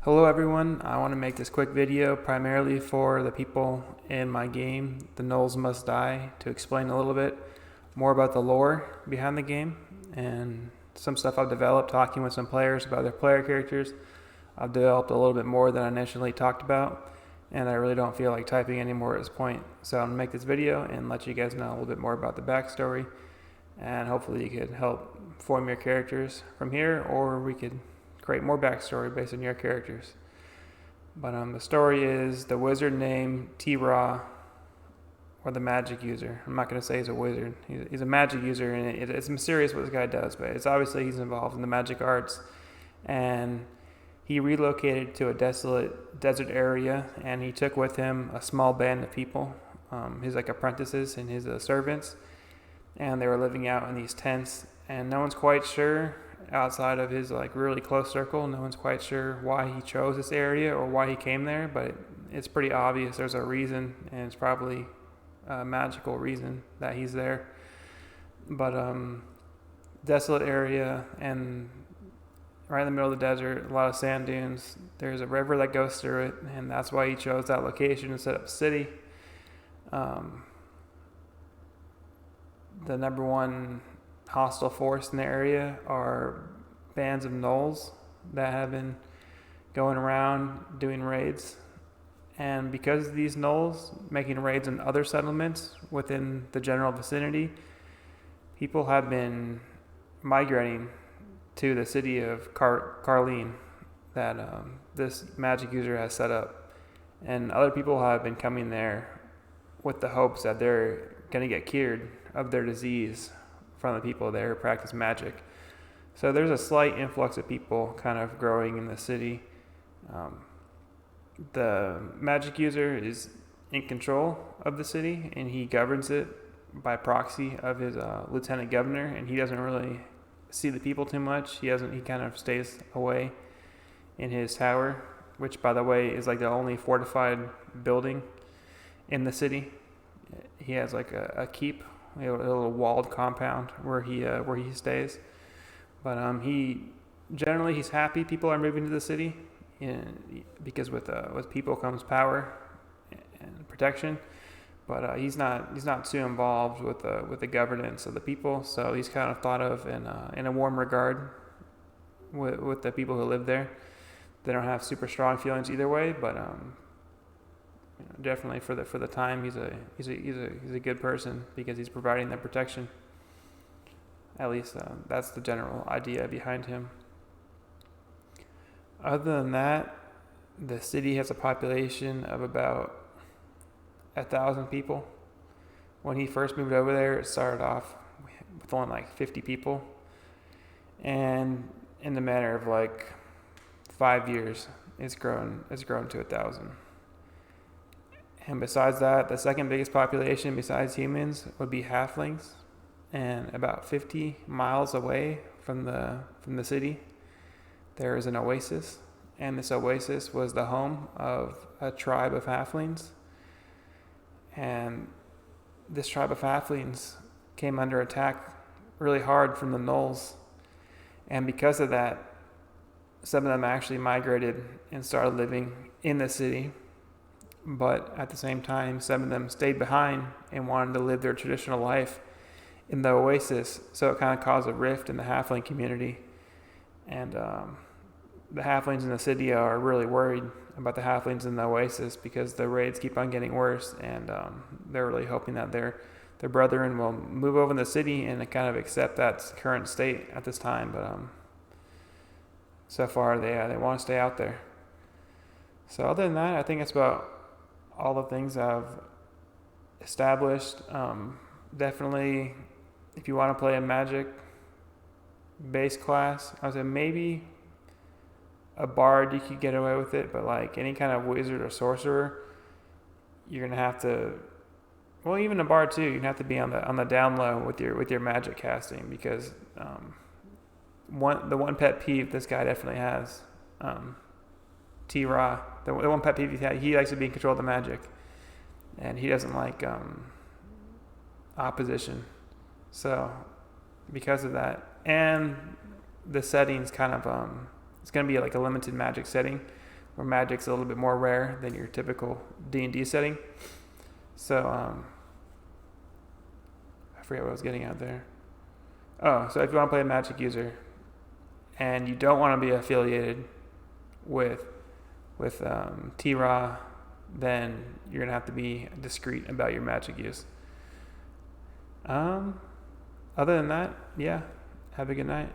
Hello everyone, I want to make this quick video primarily for the people in my game, the Gnolls Must Die, to explain a little bit more about the lore behind the game and some stuff I've developed talking with some players about their player characters. I've developed a little bit more than I initially talked about, and I really don't feel like typing anymore at this point. So I'm going to make this video and let you guys know a little bit more about the backstory, and hopefully you could help form your characters from here, or we could create more backstory based on your characters. But the story is the wizard named T-Raw, or the magic user. I'm not going to say he's a wizard. He's a magic user, and it's mysterious what this guy does, but it's obviously he's involved in the magic arts. And he relocated to a desolate desert area, and he took with him a small band of people, his apprentices and his servants, and they were living out in these tents, and no one's quite sure outside of his really close circle. No one's quite sure why he chose this area or why he came there, but it's pretty obvious there's a reason, and it's probably a magical reason that he's there. But desolate area, and right in the middle of the desert, a lot of sand dunes. There's a river that goes through it, and that's why he chose that location to set up a city. The number one hostile force in the area are bands of Gnolls that have been going around doing raids. And because of these Gnolls making raids in other settlements within the general vicinity, people have been migrating to the city of Carleen that this magic user has set up. And other people have been coming there with the hopes that they're going to get cured of their disease from the people there who practice magic. So there's a slight influx of people kind of growing in the city. The magic user is in control of the city, and he governs it by proxy of his lieutenant governor, and he doesn't really see the people too much. He kind of stays away in his tower, which by the way is the only fortified building in the city. He has a keep, a little walled compound where he stays. But he's happy people are moving to the city, because with people comes power and protection. But he's not too involved with the governance of the people, so he's kind of thought of in a warm regard with the people who live there. They don't have super strong feelings either way, but definitely for the time he's a good person because he's providing that protection. At least that's the general idea behind him. Other than that, the city has a population of about 1,000 people. When he first moved over there, it started off with only 50 people, and in the matter of 5 years, it's grown to 1,000. And besides that, the second biggest population besides humans would be halflings. And about 50 miles away from the city, there is an oasis. And this oasis was the home of a tribe of halflings. And this tribe of halflings came under attack really hard from the Gnolls. And because of that, some of them actually migrated and started living in the city. But at the same time, some of them stayed behind and wanted to live their traditional life in the oasis, so it kind of caused a rift in the halfling community. And the halflings in the city are really worried about the halflings in the oasis because the raids keep on getting worse, and they're really hoping that their brethren will move over in the city and kind of accept that current state at this time. But so far they want to stay out there. So other than that, I think that's about all the things I've established. Definitely, if you want to play a magic base class, I would say maybe a bard, you could get away with it, but any kind of wizard or sorcerer, you're gonna have to, well, even a bard too, you're gonna have to be on the down low with your magic casting, because the one pet peeve this guy definitely has, T-Raw, the one pet peeve he likes to be in control of the magic, and he doesn't like opposition. So because of that, and the setting's kind of it's going to be a limited magic setting, where Magic's a little bit more rare than your typical D&D setting. So I forget what I was getting at there. Oh, so if you want to play a Magic user and you don't want to be affiliated with T-Raw, then you're going to have to be discreet about your Magic use. Other than that, yeah, have a good night.